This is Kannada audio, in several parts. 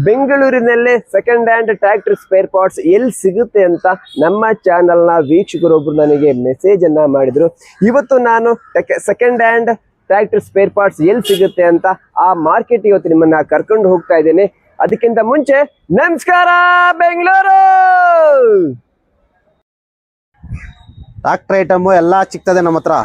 ಬೆಂಗಳೂರಿನಲ್ಲೇ second hand tractor spare parts ಎಲ್ಲಿ ಸಿಗುತ್ತೆ ಅಂತ ನಮ್ಮ ಚಾನಲ್ನ ವೀಕ್ಷಕರೊಬ್ರು ನನಗೆ ಮೆಸೇಜ್ ಅನ್ನ ಮಾಡಿದ್ರು. ಇವತ್ತು ನಾನು second hand tractor spare parts ಎಲ್ಲಿ ಸಿಗುತ್ತೆ ಅಂತ ಆ ಮಾರ್ಕೆಟ್ ಇವತ್ತು ನಿಮ್ಮನ್ನ ಕರ್ಕೊಂಡು ಹೋಗ್ತಾ ಇದ್ದೇನೆ. ಅದಕ್ಕಿಂತ ಮುಂಚೆ ನಮಸ್ಕಾರ ಬೆಂಗಳೂರು. ಟ್ರಾಕ್ಟರ್ ಐಟಮ್ ಎಲ್ಲಾ ಸಿಗ್ತದೆ ನಮ್ಮ ಹತ್ರ.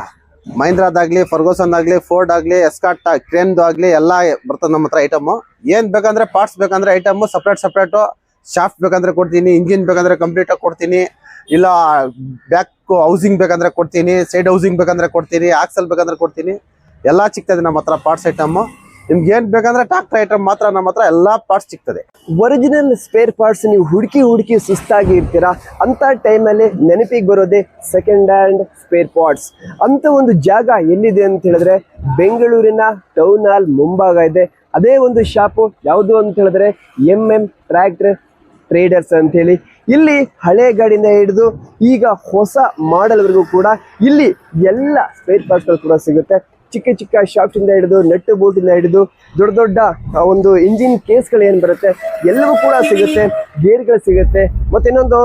ಮಹೀಂದ್ರಾದಾಗ್ಲಿ, ಫರ್ಗೂಸನ್ ಆಗ್ಲಿ, ಫೋರ್ಡ್ ಆಗ್ಲಿ, ಎಸ್ಕಾಟ್, ಕ್ರೇನ್ ಆಗ್ಲಿ ಎಲ್ಲಾ ಬರ್ತದೆ ನಮ್ಮ ಹತ್ರ ಐಟಮ್. ಏನ್ ಬೇಕಂದ್ರೆ ಪಾರ್ಟ್ಸ್ ಬೇಕಂದ್ರೆ ಐಟಮ್ ಸಪ್ರೇಟ್ ಶಾಫ್ಟ್ ಬೇಕಂದ್ರೆ ಕೊಡ್ತೀನಿ, ಇಂಜಿನ್ ಬೇಕಂದ್ರೆ ಕಂಪ್ಲೀಟ್ ಆಗಿ ಕೊಡ್ತೀನಿ, ಇಲ್ಲ ಬ್ಯಾಕ್ ಹೌಸಿಂಗ್ ಬೇಕಂದ್ರೆ ಕೊಡ್ತೀನಿ, ಸೈಡ್ ಹೌಸಿಂಗ್ ಬೇಕಂದ್ರೆ ಕೊಡ್ತೀನಿ, ಆಕ್ಸಲ್ ಬೇಕಂದ್ರೆ ಕೊಡ್ತೀನಿ. ಎಲ್ಲಾ ಸಿಗ್ತದೆ ನಮ್ಮ ಹತ್ರ ಪಾರ್ಟ್ಸ್ ಐಟಮ್. ನಿಮ್ಗೆ ಏನ್ ಬೇಕಂದ್ರೆ ಟ್ರಾಕ್ಟರ್ ಐಟಮ್ ಮಾತ್ರ ನಮ್ಮ ಹತ್ರ ಎಲ್ಲಾ ಪಾರ್ಟ್ಸ್ ಸಿಗ್ತದೆ. ಒರಿಜಿನಲ್ ಸ್ಪೇರ್ ಪಾರ್ಟ್ಸ್ ನೀವು ಹುಡುಕಿ ಸುಸ್ತಾಗಿ ಇರ್ತೀರಾ ಅಂತ ಟೈಮಲ್ಲಿ ನೆನಪಿಗೆ ಬರೋದೇ ಸೆಕೆಂಡ್ ಹ್ಯಾಂಡ್ ಸ್ಪೇರ್ ಪಾರ್ಟ್ಸ್ ಅಂತ ಒಂದು ಜಾಗ ಎಲ್ಲಿದೆ ಅಂತ ಹೇಳಿದ್ರೆ ಬೆಂಗಳೂರಿನ ಟೌನ್ ಹಾಲ್ ಮುಂಭಾಗ ಇದೆ. ಅದೇ ಒಂದು ಶಾಪು ಯಾವುದು ಅಂತ ಹೇಳಿದ್ರೆ MM ಟ್ರ್ಯಾಕ್ಟರ್ ಟ್ರೇಡರ್ಸ್ ಅಂತ ಹೇಳಿ. ಇಲ್ಲಿ ಹಳೆ ಗಾಡಿಯಿಂದ ಹಿಡಿದು ಈಗ ಹೊಸ ಮಾಡೆಲ್ವರೆಗೂ ಕೂಡ ಇಲ್ಲಿ ಎಲ್ಲ ಸ್ಪೇರ್ ಪಾರ್ಟ್ಸ್ಗಳು ಕೂಡ ಸಿಗುತ್ತೆ. ಚಿಕ್ಕ ಶಾಫ್ಟ್ ಇಂದ ಹಿಡಿದು ನಟ್ಟು ಬೋಲ್ಟಿಂದ ಹಿಡಿದು ದೊಡ್ಡ ಒಂದು ಇಂಜಿನ್ ಕೇಸ್ಗಳು ಏನು ಬರುತ್ತೆ ಎಲ್ಲವೂ ಕೂಡ ಸಿಗುತ್ತೆ. ಗೇರ್ಗಳು ಸಿಗುತ್ತೆ, ಮತ್ತೆ ಇನ್ನೊಂದು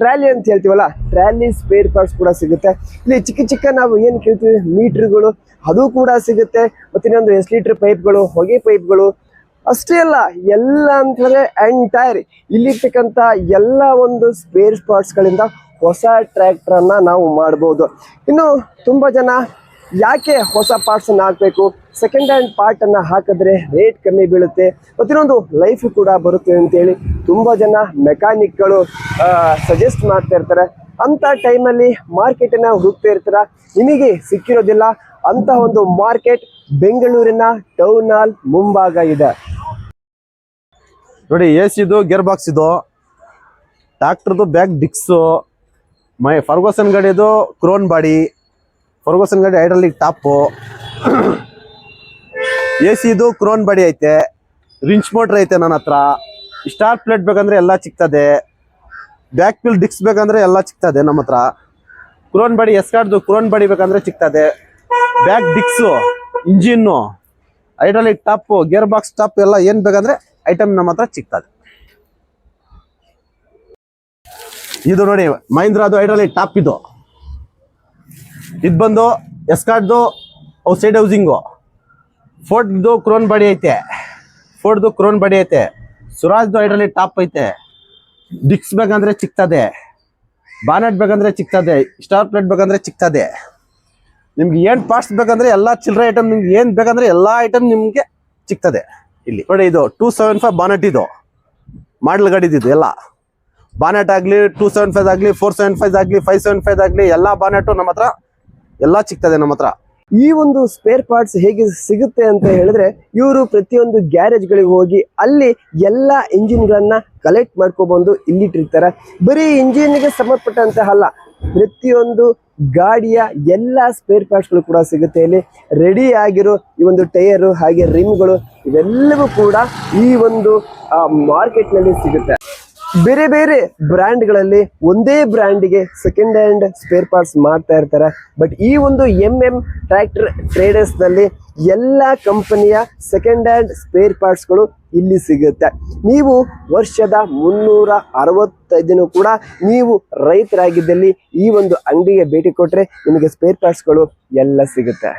ಟ್ರಾಲಿ ಅಂತ ಹೇಳ್ತೀವಲ್ಲ, ಟ್ರಾಲಿ ಸ್ಪೇರ್ ಪಾರ್ಟ್ಸ್ ಕೂಡ ಸಿಗುತ್ತೆ. ಇಲ್ಲಿ ಚಿಕ್ಕ ನಾವು ಏನು ಕೇಳ್ತೀವಿ ಮೀಟರ್ಗಳು ಅದು ಕೂಡ ಸಿಗುತ್ತೆ. ಮತ್ತೆ ಇನ್ನೊಂದು ಎಸ್ಲೀಟರ್ ಪೈಪ್ಗಳು, ಹೊಗೆ ಪೈಪ್ಗಳು ಅಷ್ಟೇ ಅಲ್ಲ, ಎಲ್ಲ ಅಂತಂದ್ರೆ ಎಂಟೈರ್ ಇಲ್ಲಿರ್ತಕ್ಕಂಥ ಎಲ್ಲ ಒಂದು ಸ್ಪೇರ್ ಪಾರ್ಟ್ಸ್ಗಳಿಂದ ಹೊಸ ಟ್ರ್ಯಾಕ್ಟರ್ ಅನ್ನ ನಾವು ಮಾಡ್ಬೋದು. ಇನ್ನು ತುಂಬಾ ಜನ ಯಾಕೆ ಹೊಸ ಪಾರ್ಟ್ಸ್ ಅನ್ನ ಹಾಕಬೇಕು, ಸೆಕೆಂಡ್ ಹ್ಯಾಂಡ್ ಪಾರ್ಟ್ ಅನ್ನ ಹಾಕಿದ್ರೆ ರೇಟ್ ಕಮ್ಮಿ ಬೀಳುತ್ತೆ, ಮತ್ತಿನ್ನೊಂದು ಲೈಫ್ ಕೂಡ ಬರುತ್ತೆ ಅಂತೇಳಿ ತುಂಬಾ ಜನ ಮೆಕ್ಯಾನಿಕ್ಗಳು ಸಜೆಸ್ಟ್ ಮಾಡ್ತಾ ಇರ್ತಾರೆ. ಅಂತ ಟೈಮಲ್ಲಿ ಮಾರ್ಕೆಟ್ ಅನ್ನ ಹುಡುಕ್ತಾ ಇರ್ತಾರ, ನಿಮಗೆ ಸಿಕ್ಕಿರೋದಿಲ್ಲ. ಅಂತ ಒಂದು ಮಾರ್ಕೆಟ್ ಬೆಂಗಳೂರಿನ ಟೌನ್ ಹಾಲ್ ಮುಂಭಾಗ ಇದೆ ನೋಡಿ. AC ಇದು ಗೇರ್ ಬಾಕ್ಸ್, ಇದು ಟ್ರಾಕ್ಟರ್ದು ಬ್ಯಾಕ್ ಡಿಕ್ಸು, ಫರ್ಗೂಸನ್ ಗಾಡಿದು ಕ್ರೋನ್ ಬಾಡಿ, ಫರ್ಗೂಸನ್ ಗಾಡಿ ಹೈಡ್ರಾಲಿಕ್ ಟಾಪು, AC ಇದು ಕ್ರೋನ್ ಬಾಡಿ ಐತೆ, ರಿಂಚ್ ಮೋಟರ್ ಐತೆ ನನ್ನ ಹತ್ರ. ಸ್ಟಾರ್ ಪ್ಲೇಟ್ ಬೇಕಂದ್ರೆ ಎಲ್ಲ ಸಿಗ್ತದೆ, ಬ್ಯಾಕ್ ವೀಲ್ ಡಿಕ್ಸ್ ಬೇಕಂದ್ರೆ ಎಲ್ಲ ಸಿಗ್ತದೆ ನಮ್ಮ ಹತ್ರ. ಕ್ರೋನ್ ಬಾಡಿ ಎಸ್ಕಾಟ್ದು ಕ್ರೋನ್ ಬಾಡಿ ಬೇಕಂದ್ರೆ ಸಿಗ್ತದೆ, ಬ್ಯಾಕ್ ಡಿಕ್ಸು, engine, hydraulic top, gear box top ಎಲ್ಲ ಏನ್ ಬೇಕಂದ್ರೆ ಐಟಮ್ ನಮ್ಮ ಹತ್ರ ಸಿಗ್ತದೆ. ಇದು ನೋಡಿ ಮಹೀಂದ್ರಾದು ಹೈಡ್ರಾಲಿಕ್ ಟಾಪ್, ಇದು ಬಂದು ಎಸ್ಕಾಟ್ದು ಸೈಡ್ ಹೌಸಿಂಗು, ಫೋರ್ಡ್ದು ಕ್ರೋನ್ ಬಾಡಿ ಐತೆ, ಸುರಾಜ್ದು ಹೈಡ್ರಾಲಿಕ್ ಟಾಪ್ ಐತೆ. ಡಿಕ್ಸ್ ಬೇಕಂದ್ರೆ ಸಿಗ್ತದೆ, ಬಾನೆಟ್ ಬೇಕಂದ್ರೆ ಸಿಗ್ತದೆ, ಸ್ಟಾರ್ ಪ್ಲೇಟ್ ಬೇಕಂದ್ರೆ ಸಿಗ್ತದೆ. ನಿಮ್ಗೆ ಏನ್ ಪಾರ್ಟ್ಸ್ ಬೇಕಂದ್ರೆ ಎಲ್ಲಾ ಚಿಲ್ಲರೆ ಐಟಮ್, ನಿಮ್ಗೆ ಏನ್ ಬೇಕಂದ್ರೆ ಎಲ್ಲಾ ಐಟಮ್ ನಿಮ್ಗೆ ಸಿಗ್ತದೆ ಇಲ್ಲಿ. ನೋಡಿ ಇದು 275 ಬಾನೆಟ್, ಇದು ಮಾಡಲ್ ಗಾಡಿದು ಎಲ್ಲ ಬಾನೆಟ್ ಆಗ್ಲಿ, 275 ಆಗ್ಲಿ, 475 ಆಗ್ಲಿ, 575 ಆಗ್ಲಿ, ಎಲ್ಲಾ ಬಾನೆಟ್ ನಮ್ಮ ಹತ್ರ ಎಲ್ಲ ಸಿಗ್ತದೆ ನಮ್ಮ ಹತ್ರ. ಈ ಒಂದು ಸ್ಪೇರ್ ಪಾರ್ಟ್ಸ್ ಹೇಗೆ ಸಿಗುತ್ತೆ ಅಂತ ಹೇಳಿದ್ರೆ, ಇವರು ಪ್ರತಿಯೊಂದು ಗ್ಯಾರೇಜ್ ಗಳಿಗೆ ಹೋಗಿ ಅಲ್ಲಿ ಎಲ್ಲ ಇಂಜಿನ್ ಗಳನ್ನ ಕಲೆಕ್ಟ್ ಮಾಡ್ಕೊಬಂದು ಇಲ್ಲಿಟ್ಟಿರ್ತಾರೆ. ಬರೀ ಇಂಜಿನ್ಗೆ ಸಂಬಂಧಪಟ್ಟಂತಹ ಅಲ್ಲ, ಪ್ರತಿಯೊಂದು ಗಾಡಿಯ ಎಲ್ಲ ಸ್ಪೇರ್ ಪಾರ್ಟ್ಸ್ಗಳು ಕೂಡ ಸಿಗುತ್ತೆ ಇಲ್ಲಿ. ರೆಡಿ ಆಗಿರೋ ಈ ಒಂದು ಟೈರು ಹಾಗೆ ರಿಮ್ಗಳು ಇವೆಲ್ಲವೂ ಕೂಡ ಈ ಒಂದು ಮಾರ್ಕೆಟ್ ನಲ್ಲಿ ಸಿಗುತ್ತೆ. ಬೇರೆ ಬೇರೆ ಬ್ರ್ಯಾಂಡ್ಗಳಲ್ಲಿ ಒಂದೇ ಬ್ರ್ಯಾಂಡ್ಗೆ ಸೆಕೆಂಡ್ ಹ್ಯಾಂಡ್ ಸ್ಪೇರ್ ಪಾರ್ಟ್ಸ್ ಮಾಡ್ತಾ ಇರ್ತಾರೆ. ಬಟ್ ಈ ಒಂದು MM ಟ್ರ್ಯಾಕ್ಟರ್ ಟ್ರೇಡರ್ಸ್ ನಲ್ಲಿ ಎಲ್ಲ ಕಂಪನಿಯ ಸೆಕೆಂಡ್ ಹ್ಯಾಂಡ್ ಸ್ಪೇರ್ ಪಾರ್ಟ್ಸ್ಗಳು ಇಲ್ಲಿ ಸಿಗುತ್ತೆ. ನೀವು ವರ್ಷದ 365 ದಿನ ಕೂಡ ನೀವು ರೈತರಾಗಿದ್ದಲ್ಲಿ ಈ ಒಂದು ಅಂಗಡಿಗೆ ಭೇಟಿ ಕೊಟ್ರೆ ನಿಮಗೆ ಸ್ಪೇರ್ ಪಾರ್ಟ್ಸ್ಗಳು ಎಲ್ಲ ಸಿಗುತ್ತೆ.